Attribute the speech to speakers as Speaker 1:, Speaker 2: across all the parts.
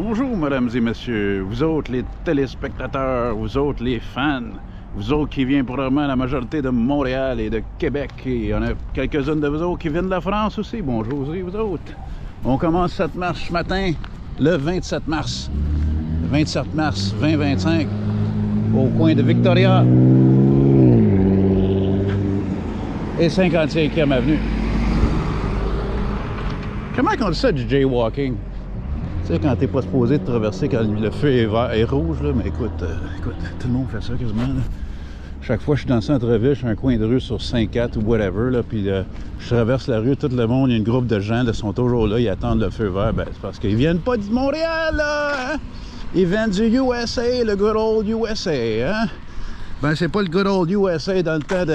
Speaker 1: Bonjour, mesdames et messieurs, vous autres les téléspectateurs, vous autres les fans, vous autres qui viennent probablement la majorité de Montréal et de Québec, et on a quelques-unes de vous autres qui viennent de la France aussi. Bonjour vous autres. On commence cette marche ce matin, le 27 mars. Le 27 mars 2025, au coin de Victoria et 55e avenue. Comment on dit ça du jaywalking? Tu sais, quand t'es pas supposé de traverser quand le feu est vert et rouge, là, mais écoute, tout le monde fait ça quasiment. Là. Chaque fois que je suis dans le centre-ville, je suis un coin de rue sur 5-4 ou whatever, là, puis je traverse la rue, tout le monde, il y a une groupe de gens, là, sont toujours là, ils attendent le feu vert. Ben, c'est parce qu'ils viennent pas du Montréal, là! Hein? Ils viennent du USA, le good old USA, hein? Ben, c'est pas le good old USA dans le temps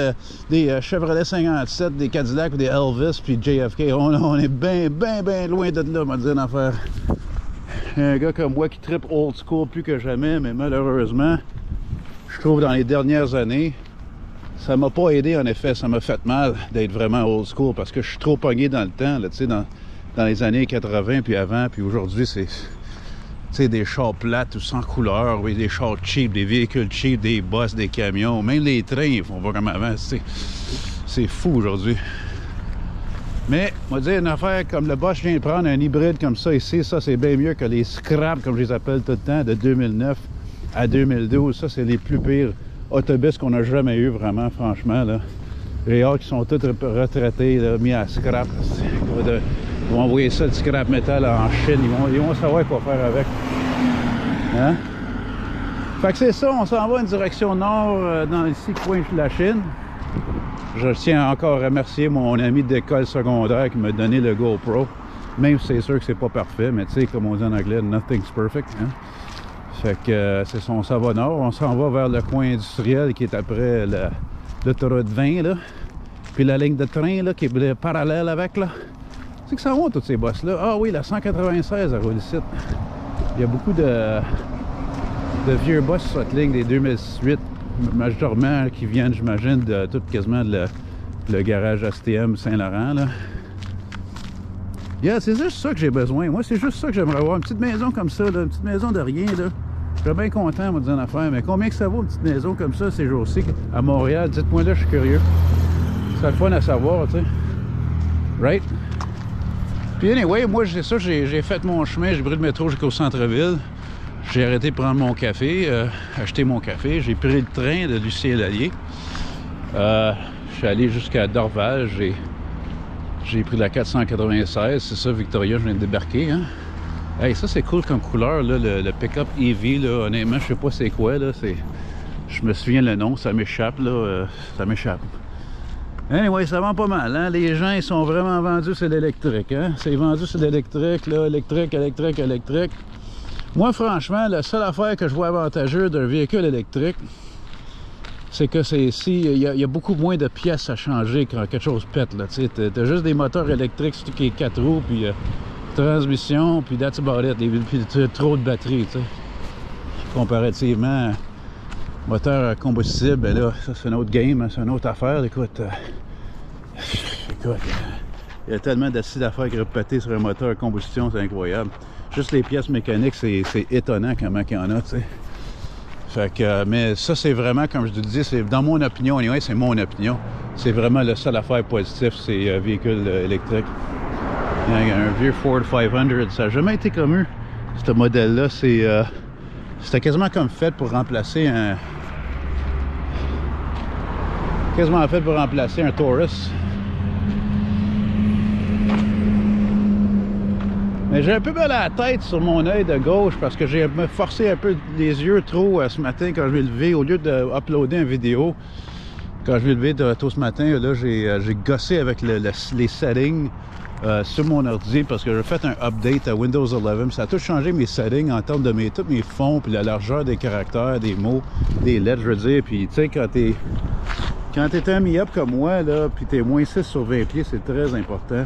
Speaker 1: des Chevrolet 57, des Cadillac, des Elvis, puis JFK. On est bien loin de là, on va dire une affaire. Un gars comme moi qui trippe old school plus que jamais, mais malheureusement, je trouve dans les dernières années, ça m'a pas aidé en effet, ça m'a fait mal d'être vraiment old school parce que je suis trop pogné dans le temps, là, tu sais, dans les années 80 puis avant, puis aujourd'hui c'est, tu sais, des chars plates ou sans couleur, oui, des chars cheap, des véhicules cheap, des bus, des camions, même les trains, ils font pas comme avant, tu sais, c'est fou aujourd'hui. Mais, on va dire une affaire comme le Bosch vient de prendre un hybride comme ça ici, ça c'est bien mieux que les scraps, comme je les appelle tout le temps, de 2009 à 2012. Ça, c'est les plus pires autobus qu'on a jamais eu vraiment, franchement. Là. Les hâte qui sont tous retraités, là, mis à scrap. Ils vont envoyer ça, du scrap métal en Chine. Ils vont savoir quoi faire avec. Hein? Fait que c'est ça, on s'en va en direction nord, dans ici, coin de la Chine. Je tiens encore à remercier mon ami d'école secondaire qui m'a donné le GoPro. Même si c'est sûr que c'est pas parfait, mais tu sais, comme on dit en anglais, nothing's perfect. Hein? Fait que c'est son ça va nord. On s'en va vers le coin industriel qui est après l'autoroute 20, là. Puis la ligne de train, là, qui est parallèle avec, là. C'est que ça va, toutes ces bosses-là. Ah oui, la 196 à roule ici. Il y a beaucoup de vieux boss sur cette ligne des 2008. Majoritairement qui viennent, j'imagine, de tout quasiment le garage STM Saint-Laurent, là. Yeah, c'est juste ça que j'ai besoin. Moi, c'est juste ça que j'aimerais avoir. Une petite maison comme ça, là, une petite maison de rien, là. Je serais bien content, moi, de dire une affaire. Mais combien que ça vaut, une petite maison comme ça, ces jours-ci, à Montréal? Dites-moi là, je suis curieux. C'est le fun à savoir, tu sais. Right? Puis anyway, moi, c'est ça, j'ai fait mon chemin, j'ai pris le métro jusqu'au centre-ville. J'ai arrêté de prendre mon café, acheter mon café. J'ai pris le train de Lucien Lallier. Je suis allé jusqu'à Dorval. J'ai pris la 496. C'est ça, Victoria, je viens de débarquer. Hein? Hey, ça, c'est cool comme couleur, là, le pick-up EV. Là, honnêtement, je sais pas c'est quoi. Là, je me souviens le nom, ça m'échappe. Là, ça m'échappe. Anyway, ça vend pas mal. Hein? Les gens, ils sont vraiment vendus sur l'électrique. Hein? C'est vendu sur l'électrique, là, électrique. Moi, franchement, la seule affaire que je vois avantageuse d'un véhicule électrique, c'est que il y a beaucoup moins de pièces à changer quand quelque chose pète. Tu as juste des moteurs électriques, surtout qui est 4 roues, puis transmission, puis that's about it. Puis trop de batterie, tu sais. Comparativement, moteur combustible, ben là, ça c'est un autre game, hein, c'est une autre affaire. Écoute, il y a tellement d'acide à faire répéter sur un moteur à combustion, c'est incroyable. Juste les pièces mécaniques, c'est étonnant comment il y en a, tu sais. Fait que, mais ça, c'est vraiment, comme je te dis, c'est dans mon opinion, anyway, c'est mon opinion. C'est vraiment la seule affaire positive, c'est véhicules électriques. Il y a un vieux Ford 500, ça n'a jamais été commun, ce modèle-là. C'était quasiment comme fait pour remplacer un... Quasiment fait pour remplacer un Taurus. Mais j'ai un peu mal à la tête sur mon œil de gauche parce que j'ai me forcé un peu les yeux trop ce matin quand je vais lever. Au lieu d'uploader une vidéo, quand je vais lever tôt ce matin, là, j'ai gossé avec les settings sur mon ordi parce que j'ai fait un update à Windows 11. Ça a tout changé mes settings en termes de tous mes fonds, puis la largeur des caractères, des mots, des lettres, je veux dire. Puis tu sais, quand t'es un mi-up comme moi, là, puis t'es moins 6 sur 20 pieds, c'est très important.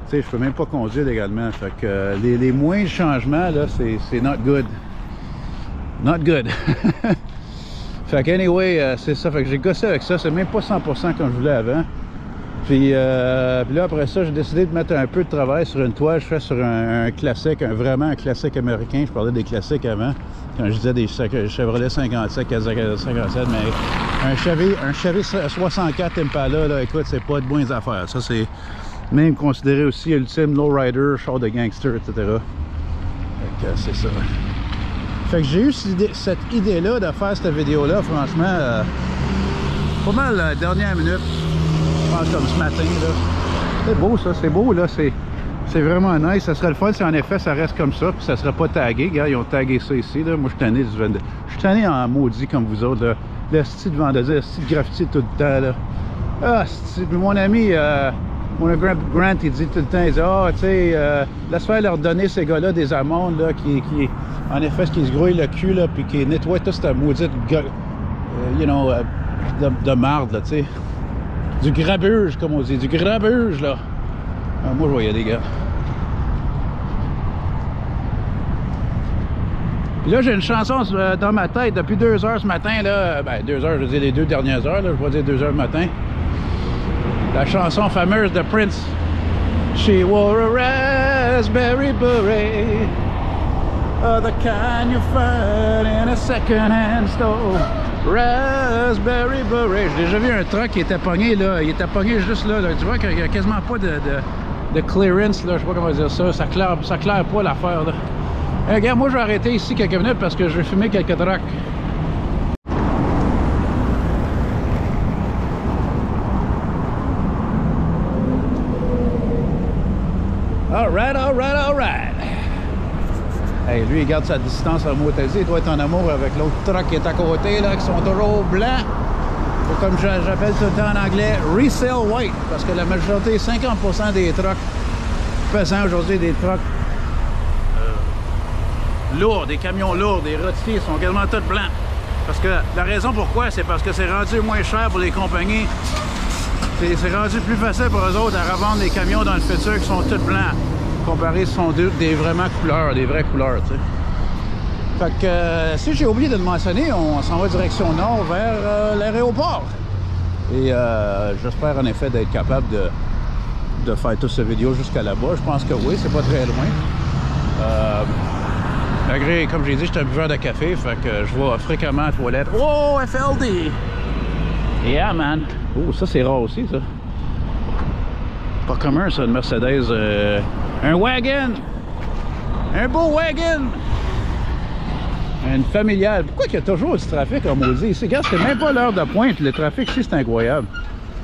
Speaker 1: Tu sais, je peux même pas conduire également. Fait que les moindres changements, là, c'est not good. Not good. Fait que anyway, c'est ça. Fait que j'ai gossé avec ça. C'est même pas 100% comme je voulais avant. Puis là, après ça, j'ai décidé de mettre un peu de travail sur une toile. Je fais sur un classique, vraiment un classique américain. Je parlais des classiques avant, quand je disais des Chevrolet 57, Kawasaki 57, mais un Chevy 64 Impala, là, écoute, c'est pas de bonnes affaires. Ça, c'est même considéré aussi ultime lowrider, char de gangster, etc. Fait que c'est ça. Fait que j'ai eu cette idée-là de faire cette vidéo-là, franchement, pas mal la dernière minute. Je pense comme ce matin, là. C'est beau, ça, c'est beau, là. C'est vraiment nice. Ça serait le fun si en effet ça reste comme ça, puis ça serait pas tagué. Regarde, ils ont tagué ça ici, là. Moi, je suis tanné en maudit comme vous autres, là. Le style de vendredi, le style de graffiti tout le temps, là. Ah, mon ami, mon Grant, il dit tout le temps, il dit, ah, tu sais, laisse faire leur donner ces gars-là des amendes, là, qui en effet, qui se grouillent le cul, là, puis qui nettoient tout cette maudite, de marde, là, tu sais. Du grabuge, comme on dit, du grabuge, là. Ah, moi, je voyais des gars. Puis là, j'ai une chanson dans ma tête depuis 2 heures ce matin, là. Ben, 2 heures, je veux dire les 2 dernières heures, là. Je vais dire 2 heures le matin. La chanson fameuse de Prince. She wore a raspberry beret, the kind you find in a second-hand store. Raspberry beret. J'ai déjà vu un truck qui était pogné, là. Il était pogné juste là, là. Tu vois qu'il n'y a quasiment pas de clearance, là. Je sais pas comment dire ça. Ça claire pas l'affaire, là. Regarde, moi, je vais arrêter ici quelques minutes parce que je vais fumer quelques trucks. Alright, alright, alright. Hey, lui, il garde sa distance à motorisé. Il doit être en amour avec l'autre truck qui est à côté, là, qui sont toujours blancs. Ou comme j'appelle tout le temps en anglais, resale white. Parce que la majorité, 50% des trucks pesants aujourd'hui, des trucks lourds, des camions lourds, des routiers, sont quasiment tous blancs. Parce que la raison pourquoi, c'est parce que c'est rendu moins cher pour les compagnies. C'est rendu plus facile pour eux autres à revendre des camions dans le futur qui sont tous blancs. Comparé, ce sont des vraiment couleurs, des vraies couleurs, tu sais. Fait que si j'ai oublié de le mentionner, on s'en va direction nord vers l'aéroport. Et j'espère en effet d'être capable de faire toute cette vidéo jusqu'à là-bas. Je pense que oui, c'est pas très loin. Malgré, comme j'ai dit, j'étais un buveur de café, fait que je vais fréquemment à la toilette. Oh, FLD! Yeah, man! Oh, ça c'est rare aussi, ça. Pas commun, ça, une Mercedes. Un wagon! Un beau wagon! Une familiale. Pourquoi il y a toujours du trafic en maudit ici? Regarde, c'est même pas l'heure de pointe. Le trafic ici, c'est incroyable.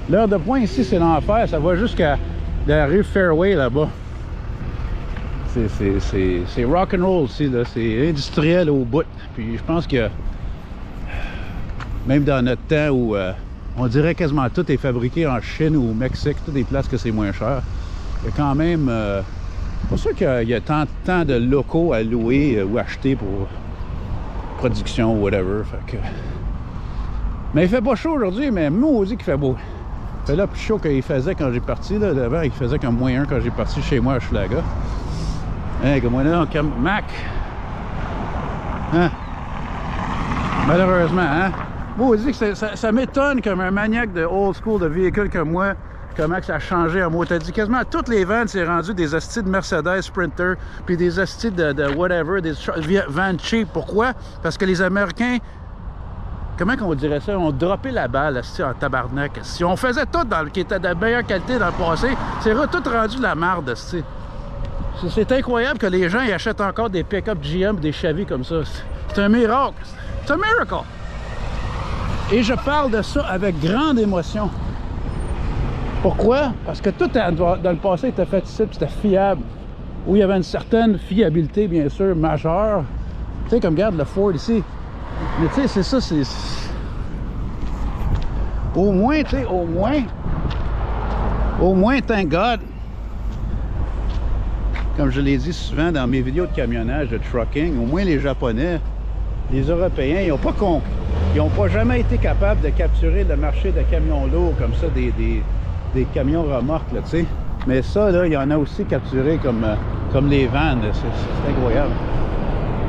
Speaker 1: L'heure de pointe ici, c'est l'enfer. Ça va jusqu'à la rue Fairway, là-bas. C'est rock'n'roll ici, là. C'est industriel au bout. Puis je pense que même dans notre temps où on dirait quasiment tout est fabriqué en Chine ou au Mexique, toutes des places que c'est moins cher, il y a quand même pas sûr qu'il y a tant de locaux à louer ou acheter pour production ou whatever. Fait que... Mais il fait pas chaud aujourd'hui, mais maudit qu'il fait beau. Il fait là plus chaud qu'il faisait quand j'ai parti. Là. D'avant, il faisait comme -1 quand j'ai parti chez moi à Schlaga. Hein, comme moi là, comme Mac. Hein? Malheureusement, hein? Maudit que ça m'étonne comme un maniaque de old school de véhicule comme moi. Comment que ça a changé en mot. T'as dit quasiment toutes les ventes, c'est rendu des hosties de Mercedes Sprinter, puis des hosties de whatever, des ventes cheap. Pourquoi? Parce que les Américains, comment qu'on dirait ça, ont droppé la balle en tabarnak. Si on faisait tout qui était de meilleure qualité dans le passé, c'est tout rendu de la marde. C'est incroyable que les gens ils achètent encore des pick-up GM, des Chevy comme ça. C'est un miracle. C'est un miracle. Et je parle de ça avec grande émotion. Pourquoi? Parce que tout dans le passé était fait ici, c'était fiable. Où il y avait une certaine fiabilité, bien sûr, majeure. Tu sais, comme regarde le Ford ici. Mais tu sais, c'est ça, c'est... Au moins, tu sais, au moins, thank God. Comme je l'ai dit souvent dans mes vidéos de camionnage, de trucking, au moins les Japonais, les Européens, ils n'ont pas jamais été capables de capturer le marché de camions lourds comme ça, des camions remorques, là, tu sais. Mais ça, là, il y en a aussi capturé comme les vannes, c'est incroyable.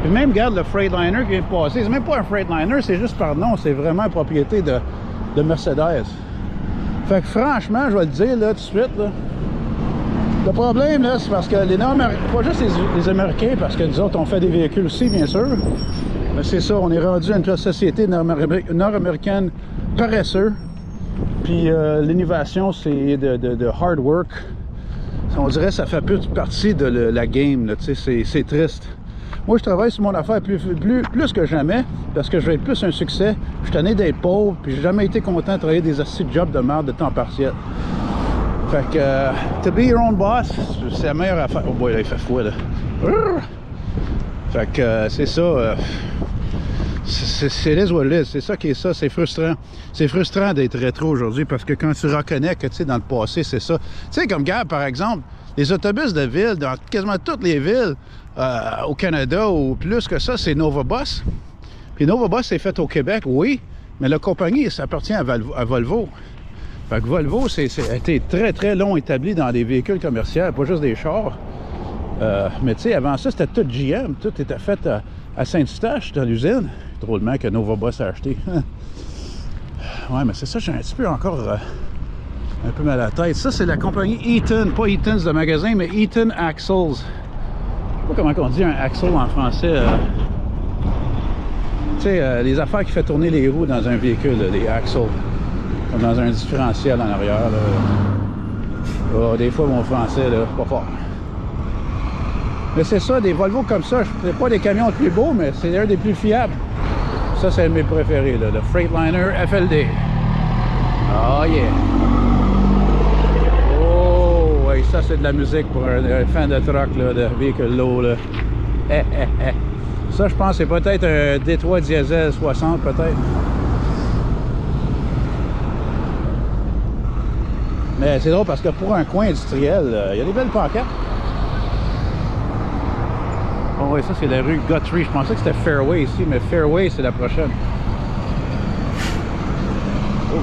Speaker 1: Puis même, regarde le Freightliner qui vient de passer, c'est même pas un Freightliner, c'est juste par nom, c'est vraiment une propriété de Mercedes. Fait que franchement, je vais le dire là tout de suite, là, le problème là, c'est parce que les Nord-Américains, pas juste les Américains, parce que nous autres on fait des véhicules aussi bien sûr, mais c'est ça, on est rendu à une société nord-américaine paresseux, puis l'innovation c'est de hard work. On dirait que ça fait plus partie de la game, tu sais, c'est triste. Moi, je travaille sur mon affaire plus que jamais, parce que je veux être plus un succès. Je suis tanné d'être pauvre, puis j'ai jamais été content de travailler des assis de job de merde de temps partiel. Fait que, to be your own boss, c'est la meilleure affaire. Oh boy, là, il fait froid, là. Fait que, c'est ça. C'est les what it is. C'est ça qui est ça, c'est frustrant. C'est frustrant d'être rétro aujourd'hui, parce que quand tu reconnais que, tu sais, dans le passé, c'est ça. Tu sais, comme gars, par exemple, les autobus de ville, dans quasiment toutes les villes au Canada, ou plus que ça, c'est Novabus. Puis Novabus, c'est fait au Québec, oui, mais la compagnie, ça appartient à Volvo. Fait que Volvo, c'est été très, très long établi dans des véhicules commerciaux, pas juste des chars. Mais tu sais, avant ça, c'était tout GM. Tout était fait à Saint-Eustache, dans l'usine. Drôlement que Novabus a acheté. Ouais, mais c'est ça, j'ai un petit peu encore un peu mal à la tête. Ça, c'est la compagnie Eaton, pas Eaton's le magasin, mais Eaton Axles. Je sais pas comment on dit un axle en français. Tu sais, les affaires qui fait tourner les roues dans un véhicule, les axles. Comme dans un différentiel en arrière. Là. Oh, des fois, mon français, là, pas fort. Mais c'est ça, des Volvo comme ça, c'est pas des camions les plus beaux, mais c'est un des plus fiables. Ça, c'est un de mes préférés, là, le Freightliner FLD. Oh yeah! Oh, ouais, ça, c'est de la musique pour un fan de truck, là, de véhicule lourd, là. Ça, je pense, c'est peut-être un D3 diesel 60, peut-être. Mais c'est drôle parce que pour un coin industriel, il y a des belles pancartes. Oh oui, ça c'est la rue Guthrie. Je pensais que c'était Fairway ici, mais Fairway c'est la prochaine. Oh.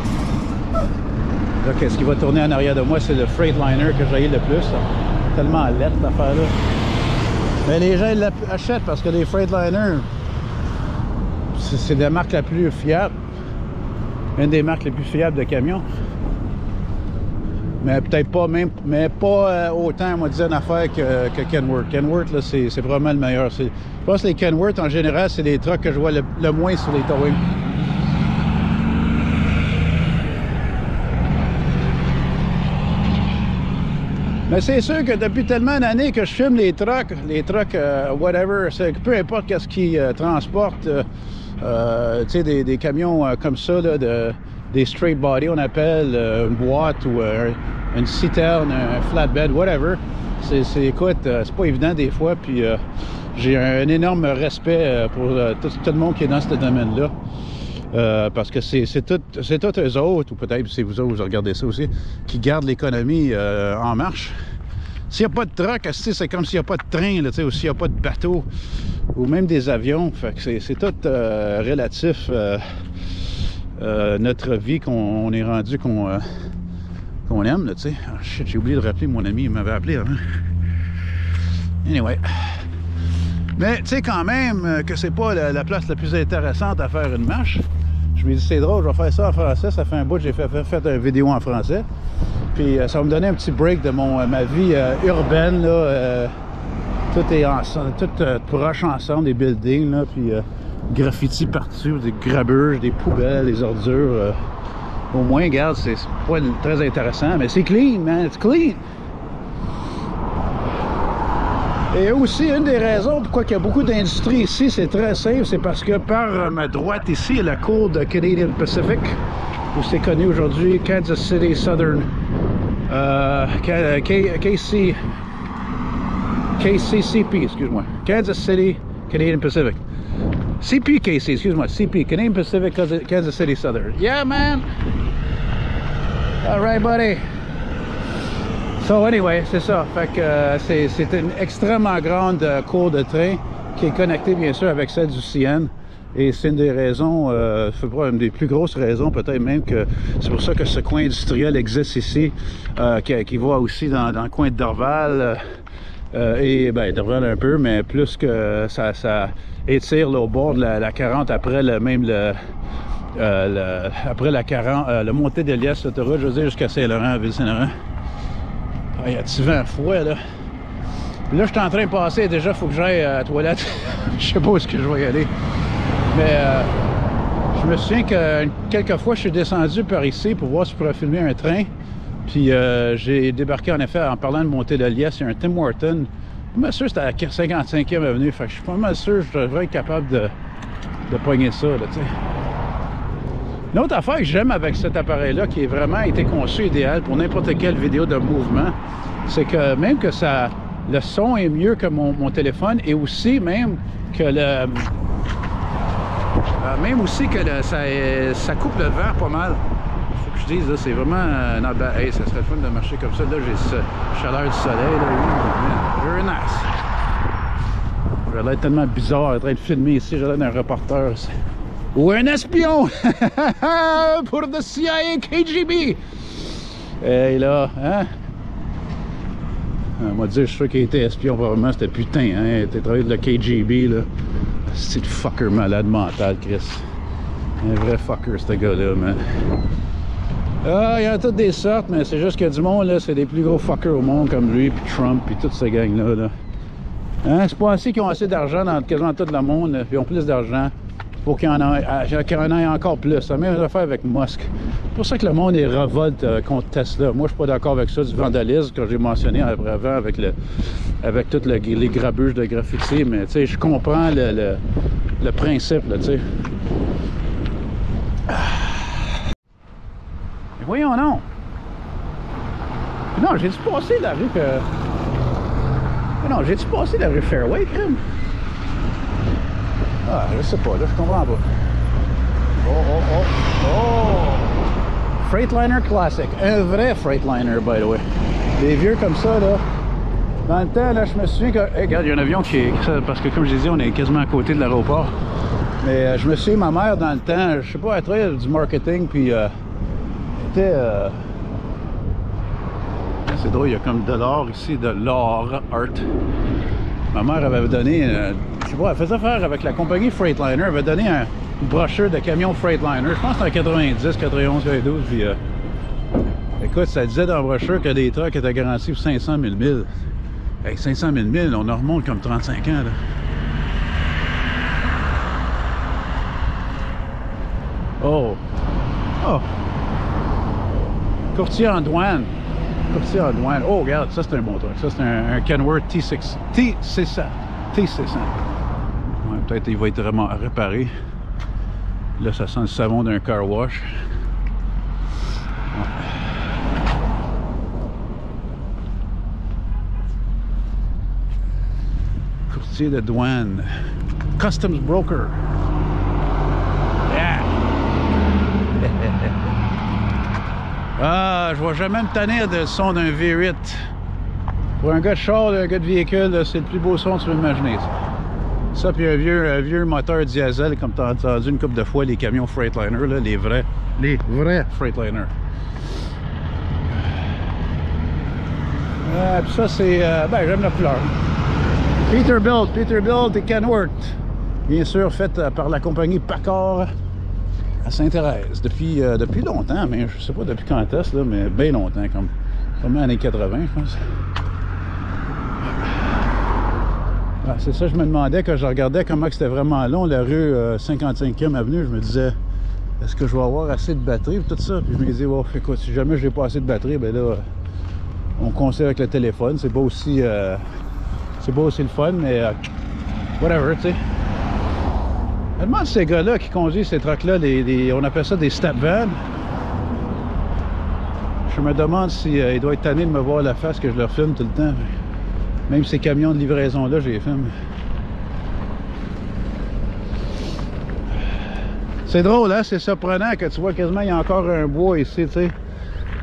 Speaker 1: Là, qu'est-ce qui va tourner en arrière de moi, c'est le Freightliner que j'ai le plus. Là. Tellement laid cette affaire-là. Mais les gens l'achètent parce que les Freightliner, c'est la marque la plus fiable. Une des marques les plus fiables de camions. Mais peut-être pas même, mais pas autant, moi, dire une affaire que Kenworth. Kenworth, là, c'est vraiment le meilleur. Je pense que les Kenworth, en général, c'est les trucks que je vois le moins sur les towing. Mais c'est sûr que depuis tellement d'années que je filme les trucks, whatever, peu importe qu'est-ce qu'ils transportent, tu sais, des camions comme ça, là, des straight body, on appelle une boîte ou une citerne, un flatbed, whatever. Écoute, c'est pas évident des fois, puis j'ai un énorme respect pour tout le monde qui est dans ce domaine-là. Parce que c'est tous eux autres, ou peut-être c'est vous autres, vous regardez ça aussi, qui gardent l'économie en marche. S'il n'y a pas de truck, c'est comme s'il n'y a pas de train, là, ou s'il n'y a pas de bateau, ou même des avions. Fait que c'est tout relatif. Notre vie qu'on est rendu qu'on aime, là, tu sais. Oh, shit, j'ai oublié de rappeler mon ami, il m'avait appelé avant. Anyway. Mais, tu sais, quand même, que c'est pas la place la plus intéressante à faire une marche. Je me dis, c'est drôle, je vais faire ça en français. Ça fait un bout que j'ai fait une vidéo en français. Puis, ça va me donner un petit break de ma vie urbaine, là. Tout est ensemble, tout proche ensemble, des buildings, là. Puis, graffiti partout, des grabuges, des poubelles, des ordures. Au moins, regarde, c'est pas très intéressant, mais c'est clean, man, it's clean. Et aussi, une des raisons pourquoi il y a beaucoup d'industrie ici, c'est très simple, c'est parce que par ma droite ici, il y a la cour de Canadian Pacific, où c'est connu aujourd'hui, Kansas City Southern, KCCP, excuse-moi, Kansas City Canadian Pacific. CPKC, excuse-moi, CP, Canadian Pacific, Kansas City Southern. Yeah, man! All right, buddy. So, anyway, c'est ça. Fait que c'est une extrêmement grande cour de train qui est connectée, bien sûr, avec celle du CN. Et c'est une des raisons, une des plus grosses raisons, peut-être même, que c'est pour ça que ce coin industriel existe ici, qui va aussi dans le coin de Dorval. Et ben Dorval un peu, mais plus que ça étire là, au bord de la 40 après après la 40, le montée d'Elias, l'autoroute, je veux dire, jusqu'à Saint-Laurent, à Ville-Saint-Laurent. Ah, il y a du vent froid, là. Puis là, je suis en train de passer. Déjà, il faut que j'aille à la toilette. Je sais pas où est-ce que je vais y aller. Mais je me souviens que quelques fois, je suis descendu par ici pour voir si je pourrais filmer un train. Puis j'ai débarqué, en effet, en parlant de montée d'Elias, il y a un Tim Hortons. Je suis sûr que c'était à la 55e avenue. Fait que je suis pas mal sûr que je devrais être capable de pogner ça, là, tu sais. Une autre affaire que j'aime avec cet appareil-là, qui est vraiment été conçu idéal pour n'importe quelle vidéo de mouvement, c'est que même que le son est mieux que mon téléphone, et aussi même que ça coupe le vent pas mal. Faut que je dise, là, c'est vraiment hey, ça serait le fun de marcher comme ça. Là, j'ai cette chaleur du soleil, là. Very nice. J'ai l'air tellement bizarre en train de filmer ici, j'ai l'air d'un reporter. Ou un espion pour le CIA KGB. Et là, hein? On m'a dit, je suis sûr qu'il était espion, probablement, c'était putain, hein? Il était travaillé de la KGB, là. C'est le fucker malade mental, Chris. Un vrai fucker, ce gars-là, man. Ah, il y en a toutes des sortes, mais c'est juste que du monde, là, c'est des plus gros fuckers au monde, comme lui, puis Trump, puis toute cette gang-là, là. Hein? C'est pas assez qu'ils ont assez d'argent dans quasiment tout le monde, là, puis ils ont plus d'argent. Pour qu'il y en ait encore plus. Ça a même affaire avec Musk. C'est pour ça que le monde est révolte contre Tesla. Moi, je suis pas d'accord avec ça, du vandalisme, que j'ai mentionné avant avec toutes les grabuges de graffiti. Mais tu sais, je comprends le principe, là, tu sais. Mais voyons, non. Non, j'ai-tu passé la rue non, j'ai-tu passé la rue Fairway, crème? Ah, je sais pas, là, je comprends pas. Oh! Freightliner classic. Un vrai Freightliner, by the way. Des vieux comme ça, là. Dans le temps, là, je me souviens que... Hey, regarde, il y a un avion qui est... Parce que, comme je disais, on est quasiment à côté de l'aéroport. Mais je me souviens, ma mère, dans le temps, je sais pas, elle travaillait du marketing, puis était... C'est drôle, il y a comme de l'or ici, de l'or art. Ma mère avait donné... je sais pas, elle faisait affaire avec la compagnie Freightliner, elle avait donné une brochure de camion Freightliner, je pense que c'était en 90, 91, 92, puis écoute, ça disait dans la brochure que des trucks étaient garantis pour 500 000 milles. Hey, 500 000 milles, on en remonte comme 35 ans, là. Oh! Courtier en douane. Oh, regarde, ça c'est un bon truc. Ça c'est un Kenworth T600. Ouais, peut-être il va être vraiment réparé. Là, ça sent le savon d'un car wash. Ouais. Courtier de douane. Customs broker. Yeah! Ah, je vais jamais me tanner de son d'un V8. Pour un gars de char, un gars de véhicule, c'est le plus beau son que tu peux imaginer. Ça, puis un vieux moteur diesel, comme tu as entendu une couple de fois, les camions Freightliner, là, les vrais Freightliner. Puis ça, c'est... ben, j'aime la couleur. Peterbilt et Kenworth. Bien sûr, fait par la compagnie Packard à Sainte-Thérèse. Depuis longtemps, mais je sais pas depuis quand est-ce, là, mais bien longtemps, comme les années 80, je pense. Ah, c'est ça, je me demandais quand je regardais comment c'était vraiment long, la rue 55e avenue, je me disais, est-ce que je vais avoir assez de batterie pour tout ça? Puis je me disais, oh, écoute, si jamais je n'ai pas assez de batterie, ben là, on conseille avec le téléphone, c'est pas aussi le fun, mais whatever, tu sais. Je me demande ces gars-là qui conduisent ces trucks-là, on appelle ça des step vans. Je me demande si ils doivent être tannés de me voir la face que je leur filme tout le temps. Même ces camions de livraison-là, je les filme. C'est drôle, hein? C'est surprenant que tu vois quasiment il y a encore un bois ici, tu sais.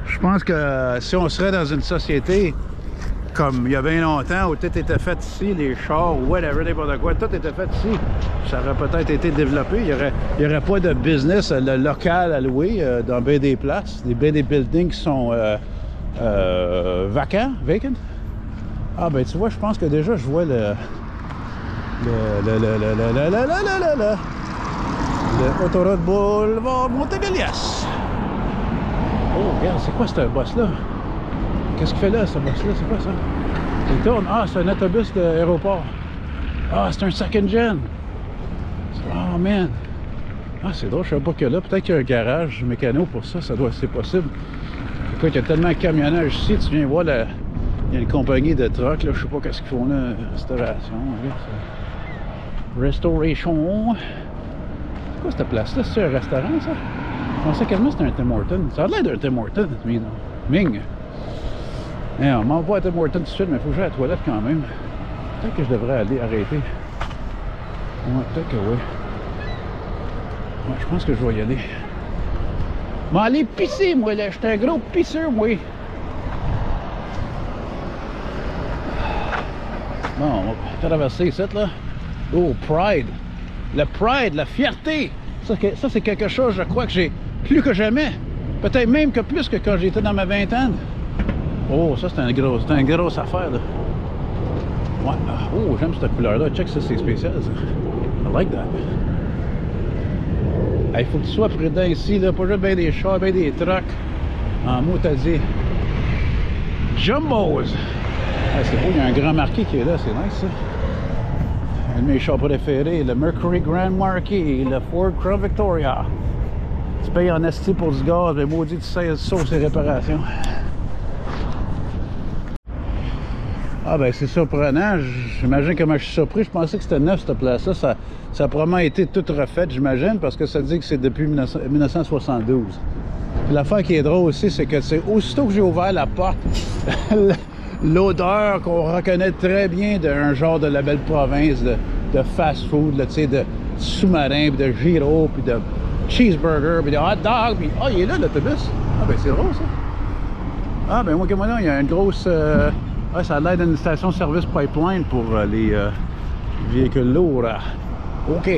Speaker 1: Je pense que si on serait dans une société comme il y a bien longtemps où tout était fait ici, les chars, whatever, n'importe quoi, tout était fait ici, ça aurait peut-être été développé. Il n'y aurait pas de business local à louer dans bien des places, bien des buildings qui sont vacant. Ah ben tu vois, je pense que déjà je vois Le autoroute boulevard Montagalias. Oh, regarde, c'est quoi ce boss-là? Qu'est-ce qu'il fait là, ce boss-là? C'est quoi ça? Il tourne. Ah, c'est un autobus d'aéroport. Ah, c'est un second gen. Oh, man. Ah, c'est drôle, je ne savais pas que là. Peut-être qu'il y a un garage mécano pour ça. C'est possible. Écoute, il y a tellement de camionnage ici. Tu viens voir, il y a une compagnie de trucks, là. Je sais pas qu'est-ce qu'ils font là. Restauration. Restoration. C'est quoi cette place-là? C'est un restaurant, ça? Je pensais quasiment que c'était un Tim Hortons. Ça a l'air d'un Tim Hortons, Ming. Et on m'envoie à Tim Hortons tout de suite, mais il faut que j'aille à la toilette quand même. Peut-être que je devrais aller arrêter. Ouais, peut-être que oui. Ouais, je pense que je vais y aller. Je vais aller pisser, moi, là. J'étais un gros pisseur, moi. Bon, on va traverser ici, là. Oh, Pride. Le Pride, la fierté. Ça c'est quelque chose, je crois, que j'ai plus que jamais. Peut-être même que plus que quand j'étais dans ma vingtaine. Oh, ça, c'est une grosse affaire, là. Ouais. Oh, j'aime cette couleur-là. Check ça, c'est spécial, ça. I like that. Il faut que tu sois prudent ici, là. Pas juste bien des chars, bien des trucks. En mot, t'as dit. Jumbos! Ah, c'est beau, il y a un grand marquis qui est là, c'est nice, ça. Un de mes chars préférés, le Mercury Grand Marquis, le Ford Crown Victoria. Tu payes en esti pour du gaz, le maudit, tu sais, sauf ses réparations. Ah ben c'est surprenant, j'imagine comment je suis surpris, je pensais que c'était neuf cette place-là, ça a probablement été toute refaite, j'imagine, parce que ça dit que c'est depuis 1972. L'affaire qui est drôle aussi, c'est que c'est aussitôt que j'ai ouvert la porte, l'odeur qu'on reconnaît très bien d'un genre de la belle province de fast-food, tu sais, de sous-marin, puis de gyro, puis de cheeseburger, puis de hot dog, puis ah, il est là l'autobus. Ah ben c'est drôle ça. Ah ben moi comme moi, il y a une grosse... Ah, ça a l'air d'une station-service pipeline pour les véhicules lourds. OK.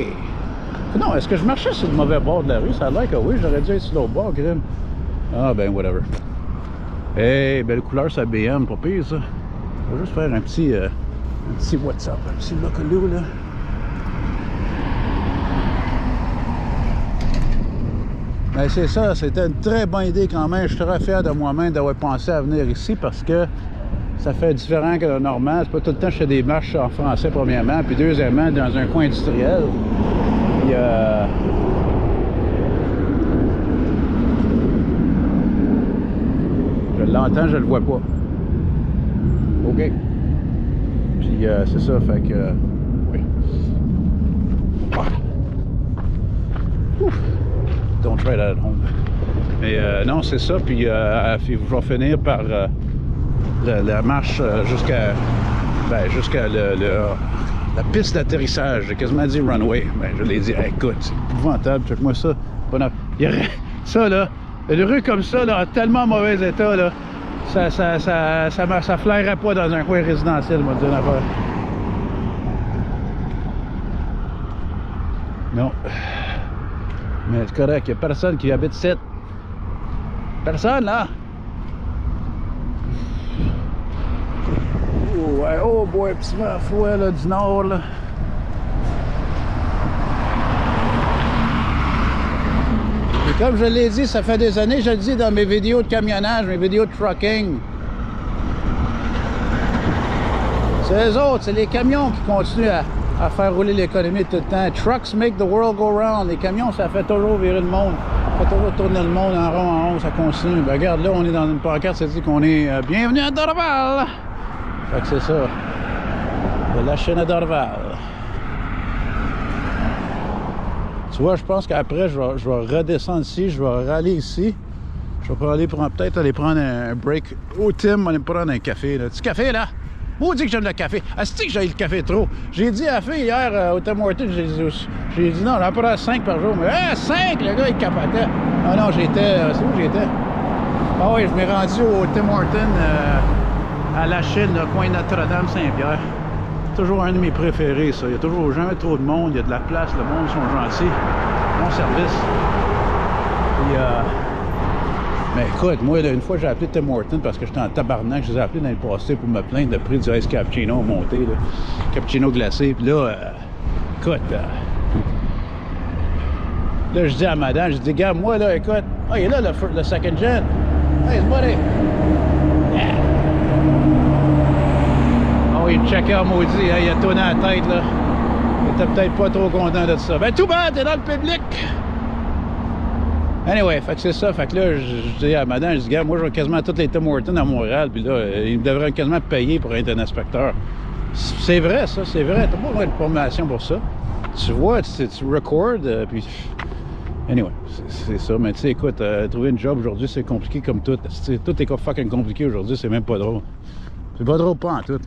Speaker 1: Non, est-ce que je marchais sur le mauvais bord de la rue? Ça a l'air que oui, j'aurais dû être sur l'autre bord, crime. Ah, ben, whatever. Hey, belle couleur, ça BM, pas pire, ça. On va juste faire un petit what's up, un petit locolou, là. Ben, c'est ça, c'était une très bonne idée quand même. Je suis très fier de moi-même d'avoir pensé à venir ici parce que ça fait différent que le normal. C'est pas tout le temps que je fais des marches en français, premièrement, puis deuxièmement, dans un coin industriel. Puis, je l'entends, je le vois pas. OK. Puis, c'est ça, fait que... oui. Ouf. Don't try that at home. Mais non, c'est ça, puis je vais finir par... la marche jusqu'à la piste d'atterrissage. J'ai quasiment dit runway. Ben, je l'ai dit, hey, écoute, c'est épouvantable, check-moi ça. Ça là, une rue comme ça, là, en tellement mauvais état, là, ça flairerait pas dans un coin résidentiel, moi, dire une affaire. Non. Mais c'est correct, il n'y a personne qui habite ici. Personne, là. Ouais, oh boy, petit vent froid là, du nord là. Et comme je l'ai dit, ça fait des années, je le dis dans mes vidéos de camionnage, mes vidéos de trucking. C'est eux autres, c'est les camions qui continuent à faire rouler l'économie tout le temps. Trucks make the world go round. Les camions, ça fait toujours virer le monde. Ça fait toujours tourner le monde en rond en rond, ça continue. Ben, regarde, là, on est dans une pancarte, ça dit qu'on est bienvenue à Dorval. Fait que c'est ça, de la chaîne à Dorval. Tu vois, je pense qu'après, je vais redescendre ici, je vais râler ici. Je vais peut-être aller prendre un break au Tim, aller me prendre un café. Là. Petit café, là? Maudit que j'aime le café. Asti que j'ai le café trop. J'ai dit à la fille hier au Tim Hortons, j'ai dit non, j'en prends 5 par jour. Mais 5, le gars, il capotait. Ah non, j'étais... c'est où j'étais? Ah oui, je m'ai rendu au Tim Hortons... à la Chine, le coin Notre-Dame-Saint-Pierre. Toujours un de mes préférés, ça. Il n'y a toujours jamais trop de monde, il y a de la place, le monde sont gentils. Bon service. Puis, mais écoute, moi, là, une fois, j'ai appelé Tim Hortons parce que j'étais en tabarnak. Je les ai appelés dans le passé pour me plaindre de prix du ice cappuccino monté, là. Cappuccino glacé. Puis là, écoute, Là, je dis à madame, je dis, gars, moi, là, écoute, ah, il est là, le second gen. Hey, buddy. Yeah. Oh, il checkait, maudit, hein, il a tourné la tête, là. Il était peut-être pas trop content de ça. Ben, tout bad, t'es dans le public. Anyway, fait que c'est ça. Fait que là, je dis à madame, je dis, gars, moi, je vais quasiment tous les Tim Hortons à Montréal, puis là, il me devrait quasiment payer pour être un inspecteur. C'est vrai, ça, c'est vrai. T'as pas besoin de formation pour ça. Tu vois, tu records, puis... Anyway, c'est ça. Mais tu sais, écoute, trouver une job aujourd'hui, c'est compliqué comme tout. Tout est fucking compliqué aujourd'hui, c'est même pas drôle. C'est pas drôle pas en tout.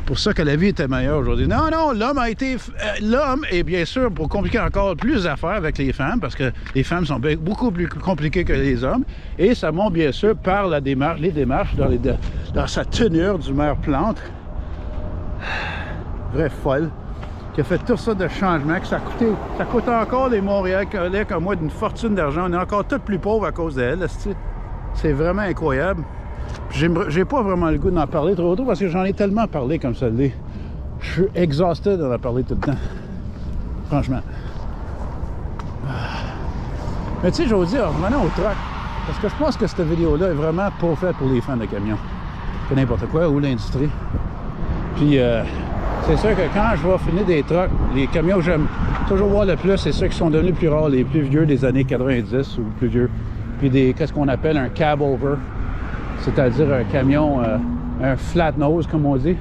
Speaker 1: Pour ça que la vie était meilleure aujourd'hui. Non, non, l'homme a été... l'homme est bien sûr pour compliquer encore plus d'affaires avec les femmes, parce que les femmes sont beaucoup plus compliquées que les hommes. Et ça monte bien sûr par la démarche, les démarches dans sa tenue du maire Plante. Vraie folle. Qui a fait tout ça de changement, que ça coûte encore les Montréalais comme moi d'une fortune d'argent. On est encore tous plus pauvres à cause d'elle. C'est vraiment incroyable. J'ai pas vraiment le goût d'en parler trop parce que j'en ai tellement parlé comme ça l'est. Je suis exhausté d'en parler tout le temps. Franchement. Mais tu sais, je vais vous dire, revenons au truck. Parce que je pense que cette vidéo-là est vraiment pas faite pour les fans de camions. C'est n'importe quoi, ou l'industrie. Puis, c'est sûr que quand je vais finir des trucks, les camions que j'aime toujours voir le plus, c'est ceux qui sont devenus plus rares, les plus vieux des années 90 ou plus vieux. Puis qu'est-ce qu'on appelle un cab over, c'est-à-dire un camion, un flat nose comme on dit.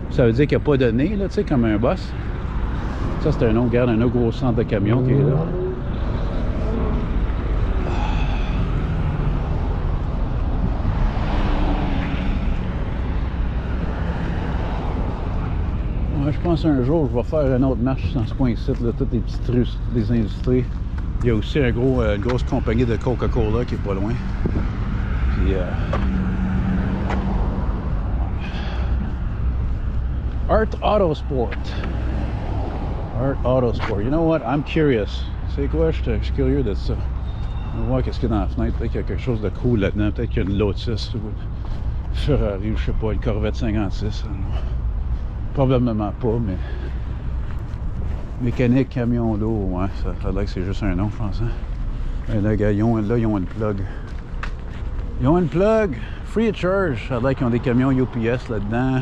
Speaker 1: Ça veut dire qu'il n'y a pas de nez, là, tu sais, comme un boss. Ça, c'est un autre, regarde, un autre gros centre de camion qui est là. Je pense un jour, je vais faire une autre marche dans ce coin-ci, là, toutes les petites rues, des industries. Il y a aussi une grosse compagnie de Coca-Cola qui est pas loin. Puis, Art Autosport. Art Autosport. You know what? I'm curious. C'est quoi? Je suis curieux de ça. On va voir qu'est-ce qu'il y a dans la fenêtre. Peut-être qu'il y a quelque chose de cool là-dedans. Peut-être qu'il y a une Lotus ou une Ferrari ou je sais pas, une Corvette 56. Probablement pas, mais... Mécanique, camion d'eau, ouais, ça a l'air que c'est juste un nom, je pense. Hein? Et là, gars, ils ont une plug. Ils ont une plug, free of charge. Ça a l'air qu'ils ont des camions UPS là-dedans.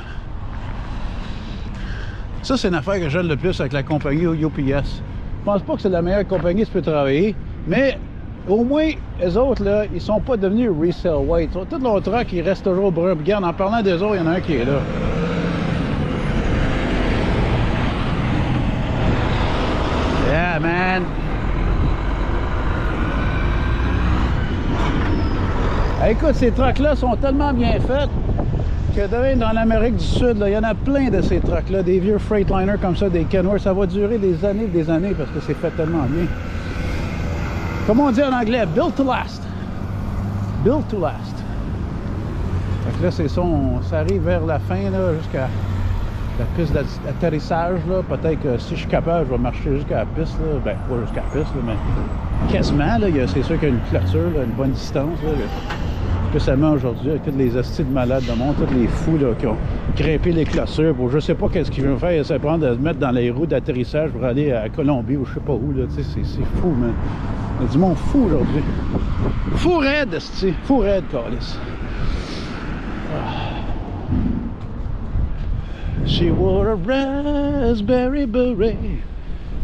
Speaker 1: Ça, c'est une affaire que j'aime le plus avec la compagnie UPS. Je pense pas que c'est la meilleure compagnie qui peut travailler, mais au moins, les autres, là, ils sont pas devenus resale white. Tous leurs trucks, ils restent toujours bruns. Regarde, en parlant des autres, il y en a un qui est là. Yeah, man. Hey, écoute, ces trucks-là sont tellement bien faits que dans l'Amérique du Sud, il y en a plein de ces trucks-là, des vieux Freightliner comme ça, des Kenworth. Ça va durer des années parce que c'est fait tellement bien. Comme on dit en anglais, built to last. Built to last. Fait que là, ça arrive vers la fin, là, jusqu'à la piste d'atterrissage, là. Peut-être que si je suis capable, je vais marcher jusqu'à la piste, là. Ben, pas jusqu'à la piste, là, mais quasiment, là. C'est sûr qu'il y a une clôture, là, une bonne distance, là. Spécialement aujourd'hui, avec tous les hosties de malades de monde, tous les fous, là, qui ont grimpé les clôtures pour je sais pas qu'est-ce qu'ils vont faire. Ils essaient de prendre de se mettre dans les roues d'atterrissage pour aller à Colombie ou je sais pas où, là. Tu sais, c'est fou, man. Il y a du monde fou aujourd'hui. Fou raide, hostie. Fou raide, câlisse. She wore a raspberry beret,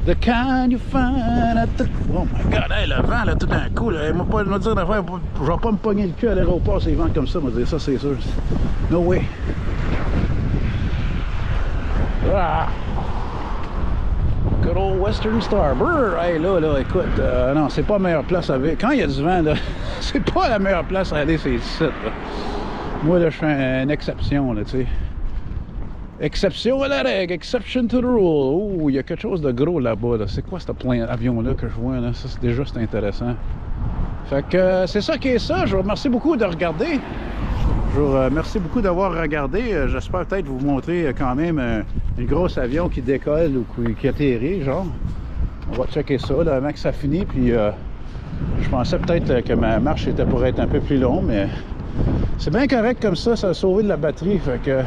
Speaker 1: the kind you find at the... Oh my God, hey, le vent, là, tout d'un coup, là, il m'a pas me dire d'affaire, je vais pas me pogner le cul à l'aéroport, c'est vent comme ça, me dire ça, c'est sûr. No way. Ah. Good old Western Star. Brrr, hey, là, écoute, non, c'est pas la meilleure place à vivre. Quand il y a du vent, là, c'est pas la meilleure place à aller, c'est ici, là. Moi, là, je fais une exception, là, tu sais. Exception à la règle, exception to the rule. Oh, il y a quelque chose de gros là-bas. Là. C'est quoi ce plein avion-là que je vois? Là? Ça, c'est déjà intéressant. Fait que c'est ça qui est ça. Je vous remercie beaucoup de regarder. Je vous remercie beaucoup d'avoir regardé. J'espère peut-être vous montrer quand même un gros avion qui décolle ou qui atterrit, genre. On va checker ça là, avant que ça finisse. Puis je pensais peut-être que ma marche était pour être un peu plus longue, mais c'est bien correct comme ça. Ça a sauvé de la batterie. Fait que...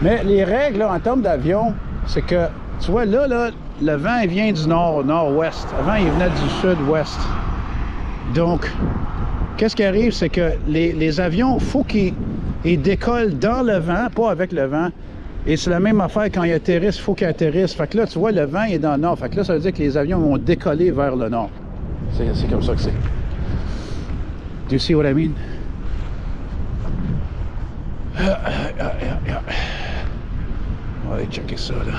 Speaker 1: Mais les règles là, en termes d'avion, c'est que Tu vois, là, le vent, il vient du nord, nord-ouest. Avant, il venait du sud-ouest. Donc, qu'est-ce qui arrive, c'est que les avions, il faut qu'ils décollent dans le vent, pas avec le vent. Et c'est la même affaire quand ils atterrissent, il faut qu'ils atterrissent. Fait que là, tu vois, le vent est dans le nord. Fait que là, ça veut dire que les avions vont décoller vers le nord. C'est comme ça que c'est. Do you see what I mean? On va aller checker ça, là.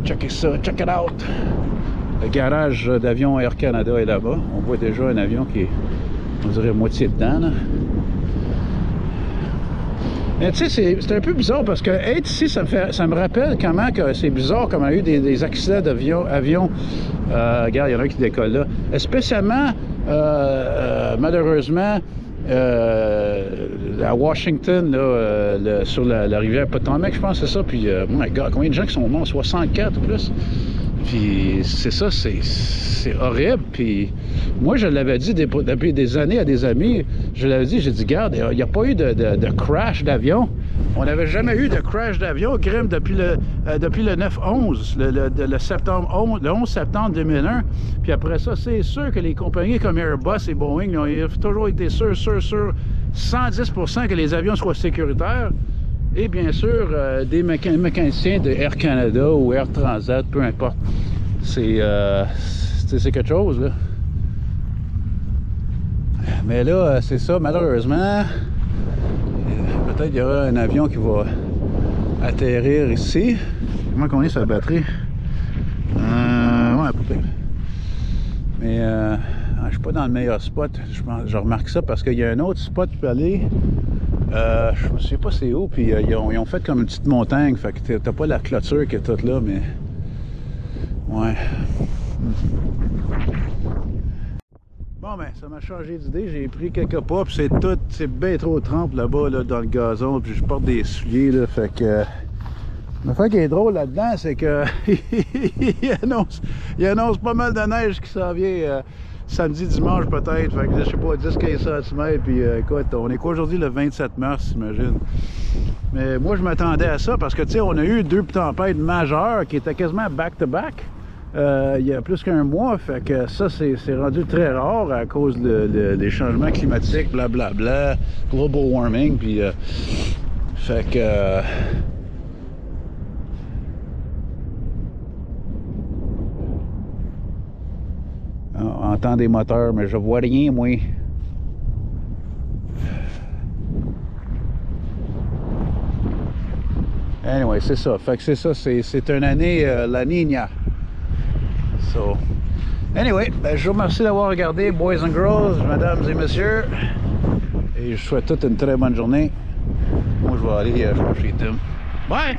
Speaker 1: Checker ça, check it out. Le garage d'avion Air Canada est là-bas. On voit déjà un avion qui est, on dirait, moitié dedans, là. Mais tu sais, c'est un peu bizarre parce que être ici, ça me rappelle comment que c'est bizarre comment il y a eu des accidents d'avion. Regarde, il y en a un qui décolle là. Spécialement, malheureusement, à Washington, là, sur la rivière Potomac, je pense que c'est ça. Puis, my God, combien de gens qui sont morts? 64 ou plus? Puis c'est ça, c'est horrible. Puis moi, je l'avais dit depuis des années à des amis, je l'avais dit, j'ai dit, regarde, il n'y a pas eu de crash d'avion. On n'avait jamais eu de crash d'avion, Grim, depuis le 9-11, le 11 septembre 2001. Puis après ça, c'est sûr que les compagnies comme Airbus et Boeing, ils ont toujours été sûrs, 110% que les avions soient sécuritaires. Et bien sûr, des mécaniciens de Air Canada ou Air Transat, peu importe. C'est quelque chose, là. Mais là, c'est ça, malheureusement. Peut-être qu'il y aura un avion qui va atterrir ici. Comment qu'on est sur la batterie? Ouais, peut-être. Mais je suis pas dans le meilleur spot. Je remarque ça parce qu'il y a un autre spot qui peut aller. Je me souviens pas c'est où, puis ils ont fait comme une petite montagne, fait que t'as pas la clôture qui est toute là, mais ouais. Bon ben, ça m'a changé d'idée, j'ai pris quelques pas, puis c'est bien trop trempe là-bas, là, dans le gazon, puis je porte des souliers, là, fait que... L'affaire qui est drôle là-dedans, c'est que il annonce pas mal de neige qui s'en vient samedi, dimanche peut-être, fait que je sais pas, 10-15 cm, puis écoute, on est quoi aujourd'hui, le 27 mars, j'imagine. Mais moi, je m'attendais à ça, parce que, tu sais, on a eu 2 tempêtes majeures qui étaient quasiment back-to-back, il y a plus qu'un mois, fait que ça, c'est rendu très rare à cause des changements climatiques, blablabla, global warming, puis fait que... on entend des moteurs, mais je vois rien, moi. Anyway, c'est ça. Fait que c'est ça, c'est une année La Niña. So, anyway, ben, je vous remercie d'avoir regardé, boys and girls, mesdames et messieurs. Et je souhaite toute une très bonne journée. Moi, je vais aller chez Tim. Bye!